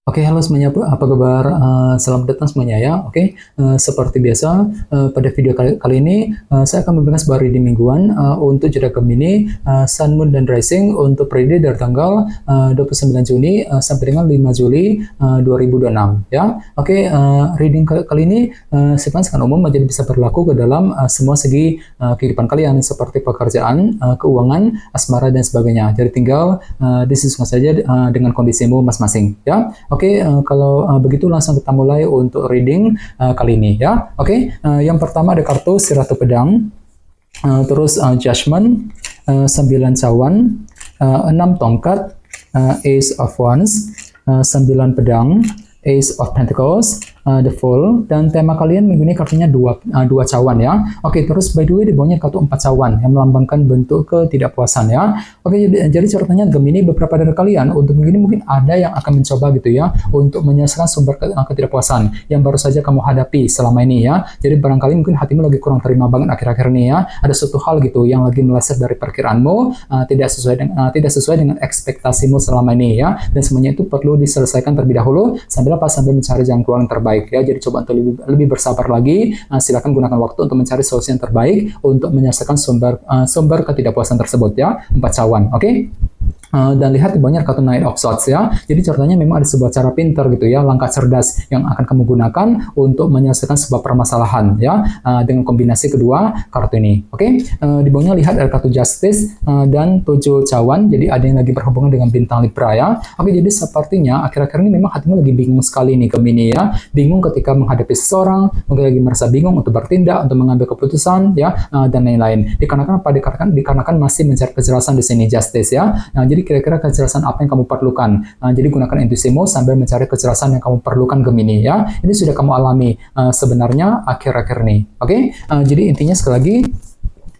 Oke, halo semuanya, apa kabar? Selamat datang semuanya ya. Oke, seperti biasa, pada video kali ini saya akan memberikan sebuah reading mingguan untuk zodiak Gemini, Sun, Moon, dan Rising untuk periode dari tanggal 29 Juni sampai dengan 5 Juli 2026 ya. Oke, reading kali ini sifatnya sangat umum, jadi bisa berlaku ke dalam semua segi kehidupan kalian seperti pekerjaan, keuangan, asmara, dan sebagainya. Jadi tinggal disesuaikan saja dengan kondisimu masing-masing ya. Oke, kalau begitu langsung kita mulai untuk reading kali ini ya. Oke, yang pertama ada kartu si Ratu Pedang, terus Judgment, 9 cawan, 6 tongkat, Ace of Wands, 9 pedang, Ace of Pentacles, The Fool, dan tema kalian minggu ini kartunya dua cawan ya. Oke, terus by the way di bawahnya kartu 4 cawan yang melambangkan bentuk ketidakpuasan ya. Oke, jadi ceritanya Gemini, beberapa dari kalian untuk minggu ini mungkin ada yang akan mencoba gitu ya untuk menyelesaikan sumber ketidakpuasan yang baru saja kamu hadapi selama ini ya. Jadi barangkali mungkin hatimu lagi kurang terima banget akhir-akhir ini ya. Ada suatu hal gitu yang lagi meleset dari perkiraanmu, tidak sesuai dengan ekspektasimu selama ini ya. Dan semuanya itu perlu diselesaikan terlebih dahulu sambil mencari jalan keluar yang terbaik ya. Jadi coba untuk lebih bersabar lagi. Silakan gunakan waktu untuk mencari solusi yang terbaik untuk menyelesaikan sumber ketidakpuasan tersebut ya. 4 cawan, oke? Dan lihat di bawahnya kartu Knight of Swords ya. Jadi ceritanya memang ada sebuah cara pintar gitu ya, langkah cerdas yang akan kamu gunakan untuk menyelesaikan sebuah permasalahan ya, dengan kombinasi kedua kartu ini. Oke, di bawahnya lihat ada kartu Justice dan 7 cawan. Jadi ada yang lagi berhubungan dengan bintang Libra ya. Oke, jadi sepertinya akhir-akhir ini memang hatimu lagi bingung sekali nih Gemini ya. Bingung ketika menghadapi seseorang, mungkin lagi merasa bingung untuk bertindak, untuk mengambil keputusan ya, dan lain-lain. Dikarenakan apa? Dikarenakan masih mencari kejelasan di sini Justice ya. Nah, jadi kira-kira kejelasan apa yang kamu perlukan. Jadi gunakan intuisimu sambil mencari kejelasan yang kamu perlukan Gemini ya. Ini sudah kamu alami sebenarnya akhir-akhir ini. Oke? Jadi intinya sekali lagi,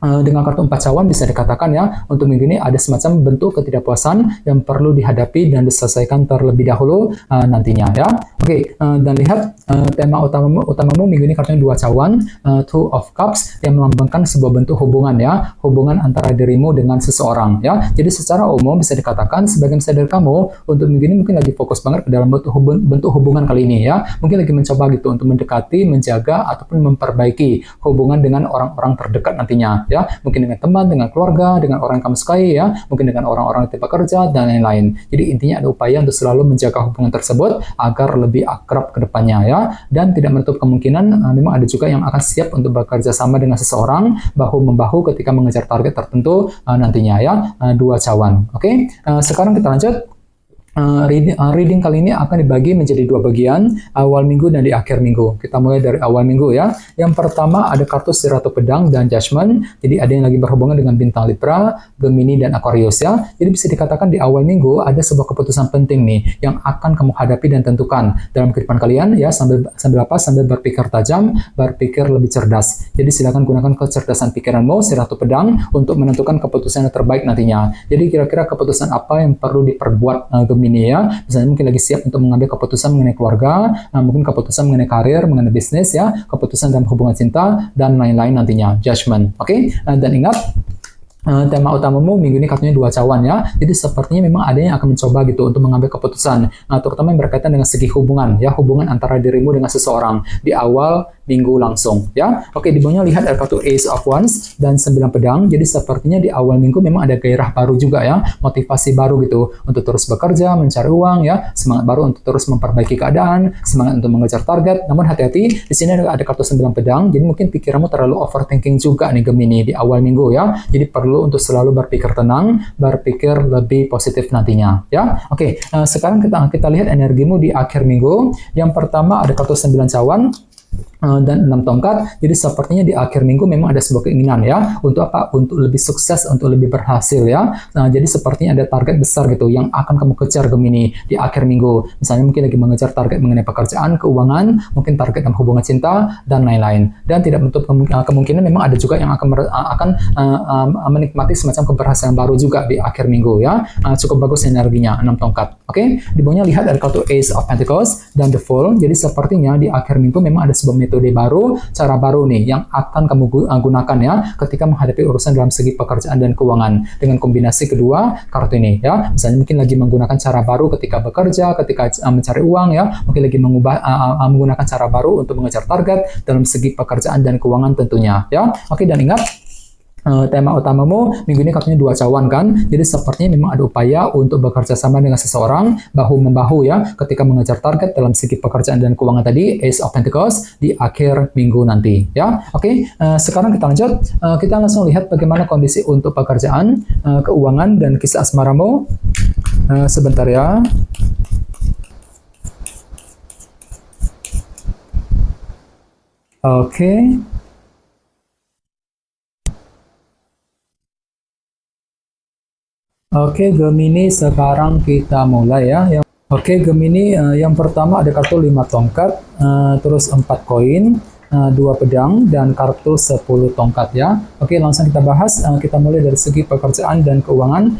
dengan kartu 4 cawan bisa dikatakan ya, untuk minggu ini ada semacam bentuk ketidakpuasan yang perlu dihadapi dan diselesaikan terlebih dahulu nantinya ya. Oke, dan lihat tema utamamu minggu ini kartunya 2 cawan, Two of Cups yang melambangkan sebuah bentuk hubungan ya, hubungan antara dirimu dengan seseorang ya. Jadi secara umum bisa dikatakan sebagian besar dari kamu untuk minggu ini mungkin lagi fokus banget ke dalam bentuk hubungan kali ini ya. Mungkin lagi mencoba gitu untuk mendekati, menjaga ataupun memperbaiki hubungan dengan orang-orang terdekat nantinya ya, mungkin dengan teman, dengan keluarga, dengan orang yang kamu sukai ya, mungkin dengan orang-orang di tempat kerja dan lain-lain. Jadi intinya ada upaya untuk selalu menjaga hubungan tersebut agar lebih akrab ke depannya ya, dan tidak menutup kemungkinan memang ada juga yang akan siap untuk bekerja sama dengan seseorang bahu-membahu ketika mengejar target tertentu nantinya ya. 2 cawan. Oke, sekarang kita lanjut. Reading kali ini akan dibagi menjadi 2 bagian, awal minggu dan di akhir minggu. Kita mulai dari awal minggu ya. Yang pertama ada kartu si Ratu Pedang dan Judgment. Jadi ada yang lagi berhubungan dengan bintang Libra, Gemini, dan Aquarius ya. Jadi bisa dikatakan di awal minggu ada sebuah keputusan penting nih yang akan kamu hadapi dan tentukan dalam kehidupan kalian ya, sambil berpikir tajam, berpikir lebih cerdas. Jadi silakan gunakan kecerdasan pikiranmu si Ratu Pedang untuk menentukan keputusan yang terbaik nantinya. Jadi kira-kira keputusan apa yang perlu diperbuat Gemini ya. Misalnya mungkin lagi siap untuk mengambil keputusan mengenai keluarga, mungkin keputusan mengenai karir, mengenai bisnis ya, keputusan dalam hubungan cinta dan lain-lain nantinya. Judgment. Oke? Dan ingat, tema utamamu minggu ini kartunya 2 cawan ya. Jadi sepertinya memang ada yang akan mencoba gitu untuk mengambil keputusan, terutama yang berkaitan dengan segi hubungan ya, hubungan antara dirimu dengan seseorang di awal minggu langsung ya. Oke, di bawahnya lihat ada kartu Ace of Wands dan 9 pedang. Jadi sepertinya di awal minggu memang ada gairah baru juga ya, motivasi baru gitu untuk terus bekerja, mencari uang ya, semangat baru untuk terus memperbaiki keadaan, semangat untuk mengejar target. Namun hati-hati, di sini ada kartu 9 pedang. Jadi mungkin pikiranmu terlalu overthinking juga nih Gemini di awal minggu ya. Jadi perlu untuk selalu berpikir tenang, berpikir lebih positif nantinya ya. Oke, sekarang kita lihat energimu di akhir minggu. Yang pertama ada kartu 9 cawan dan 6 tongkat. Jadi sepertinya di akhir minggu memang ada sebuah keinginan ya, untuk apa? Untuk lebih sukses, untuk lebih berhasil ya. Nah, jadi sepertinya ada target besar gitu yang akan kamu kejar Gemini di akhir minggu. Misalnya mungkin lagi mengejar target mengenai pekerjaan, keuangan, mungkin target dalam hubungan cinta dan lain-lain. Dan tidak menutup kemungkinan memang ada juga yang akan menikmati semacam keberhasilan baru juga di akhir minggu ya. Cukup bagus energinya 6 tongkat. Oke, di bawahnya lihat ada kartu Ace of Pentacles dan The Fool. Jadi sepertinya di akhir minggu memang ada sebuah metode metode baru, cara baru nih yang akan kamu gunakan ya ketika menghadapi urusan dalam segi pekerjaan dan keuangan dengan kombinasi kedua kartu ini ya. Misalnya mungkin lagi menggunakan cara baru ketika bekerja, ketika mencari uang ya, mungkin lagi menggunakan cara baru untuk mengejar target dalam segi pekerjaan dan keuangan tentunya ya. Oke, dan ingat tema utamamu minggu ini katanya dua cawan kan, jadi sepertinya memang ada upaya untuk bekerja sama dengan seseorang bahu-membahu ya ketika mengejar target dalam segi pekerjaan dan keuangan tadi, Ace of Pentacles di akhir minggu nanti ya. Oke, sekarang kita lanjut, kita langsung lihat bagaimana kondisi untuk pekerjaan, keuangan dan kisah asmaramu. Sebentar ya. Oke. Oke, Gemini, sekarang kita mulai ya. Oke, Gemini, yang pertama ada kartu 5 tongkat, terus 4 koin, 2 pedang, dan kartu 10 tongkat ya. Oke, langsung kita bahas. Kita mulai dari segi pekerjaan dan keuangan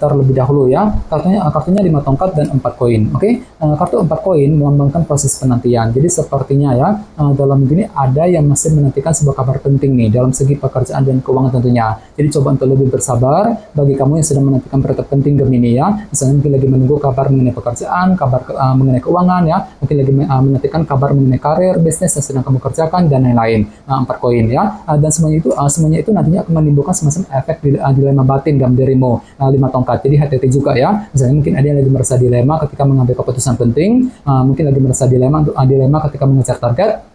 terlebih dahulu ya. Kartunya 5 tongkat dan 4 koin. Oke, kartu 4 koin melambangkan proses penantian. Jadi sepertinya ya, dalam minggu ini ada yang masih menantikan sebuah kabar penting nih dalam segi pekerjaan dan keuangan tentunya. Jadi coba untuk lebih bersabar bagi kamu yang sedang menantikan berita penting Gemini ya. Misalnya mungkin lagi menunggu kabar mengenai pekerjaan, kabar mengenai keuangan ya. Mungkin lagi menantikan kabar mengenai karir, bisnis yang sedang kamu kerjakan dan lain-lain. 4 koin ya. Dan semuanya itu nantinya akan menimbulkan semacam efek dilema batin dalam dirimu. 5 tongkat. Jadi hati-hati juga ya. Misalnya mungkin ada yang lagi merasa dilema ketika mengambil keputusan penting, mungkin lagi merasa dilema ketika mengejar target.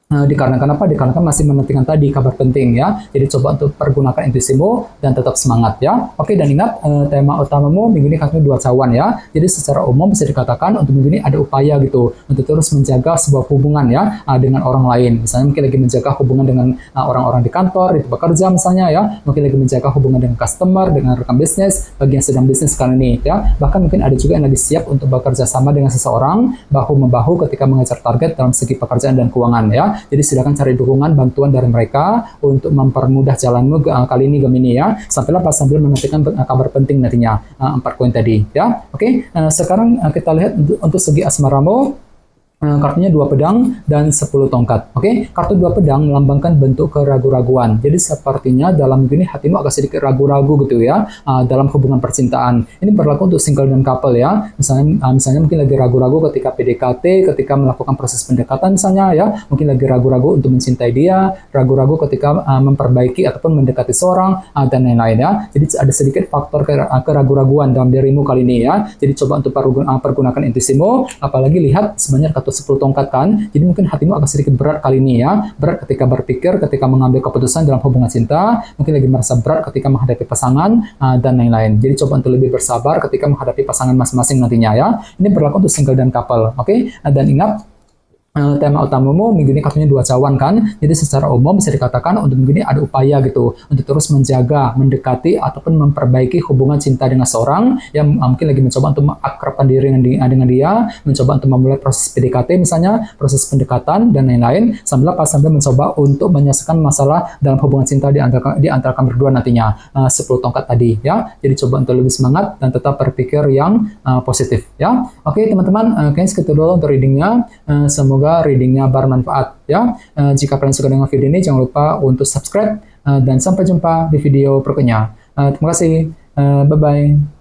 Dikarenakan apa? Dikarenakan masih menantikan tadi kabar penting ya. Jadi coba untuk pergunakan intuisimu dan tetap semangat ya. Oke, dan ingat tema utamamu minggu ini kartunya 2 cawan ya. Jadi secara umum bisa dikatakan untuk minggu ini ada upaya gitu untuk terus menjaga sebuah hubungan ya dengan orang lain. Misalnya mungkin lagi menjaga hubungan dengan orang-orang di kantor, di tempat kerja misalnya ya. Mungkin lagi menjaga hubungan dengan customer, dengan rekan bisnis, bagi yang sedang bisnis kali ini ya. Bahkan mungkin ada juga yang lagi siap untuk bekerja sama dengan seseorang bahu-membahu ketika mengejar target dalam segi pekerjaan dan keuangan ya. Jadi silakan cari dukungan, bantuan dari mereka untuk mempermudah jalanmu kali ini Gemini ya. Sampailah pas sambil menantikan kabar penting nantinya 4 koin tadi ya. Oke, sekarang kita lihat untuk segi asmaramu. Kartunya 2 pedang dan 10 tongkat. Oke, kartu 2 pedang melambangkan bentuk keraguan-raguan. Jadi sepertinya dalam minggu ini hatimu agak sedikit ragu-ragu gitu ya dalam hubungan percintaan. Ini berlaku untuk single dan couple ya. Misalnya mungkin lagi ragu-ragu ketika PDKT, ketika melakukan proses pendekatan misalnya ya. Mungkin lagi ragu-ragu untuk mencintai dia, ragu-ragu ketika memperbaiki ataupun mendekati seorang dan lain-lain ya. Jadi ada sedikit faktor keraguan-raguan dalam dirimu kali ini ya. Jadi coba untuk pergunakan intuisimu, apalagi lihat sebenarnya kartu 10 tongkat kan, jadi mungkin hatimu agak sedikit berat kali ini ya, berat ketika berpikir, ketika mengambil keputusan dalam hubungan cinta, mungkin lagi merasa berat ketika menghadapi pasangan dan lain-lain. Jadi coba untuk lebih bersabar ketika menghadapi pasangan masing-masing nantinya ya. Ini berlaku untuk single dan couple, oke? Dan ingat, tema utamamu minggu ini kartunya 2 cawan kan, jadi secara umum bisa dikatakan untuk minggu ini ada upaya gitu untuk terus menjaga, mendekati ataupun memperbaiki hubungan cinta dengan seorang yang mungkin lagi mencoba untuk mengakrabkan diri dengan dia, mencoba untuk memulai proses PDKT misalnya, proses pendekatan dan lain-lain, sambil mencoba untuk menyelesaikan masalah dalam hubungan cinta di antara kalian berdua nantinya. 10 tongkat tadi ya, jadi coba untuk lebih semangat dan tetap berpikir yang positif ya. Oke teman-teman, kayaknya segitu dulu untuk readingnya. Semoga readingnya bermanfaat ya. Jika kalian suka dengan video ini, jangan lupa untuk subscribe dan sampai jumpa di video berikutnya. Terima kasih. Bye-bye.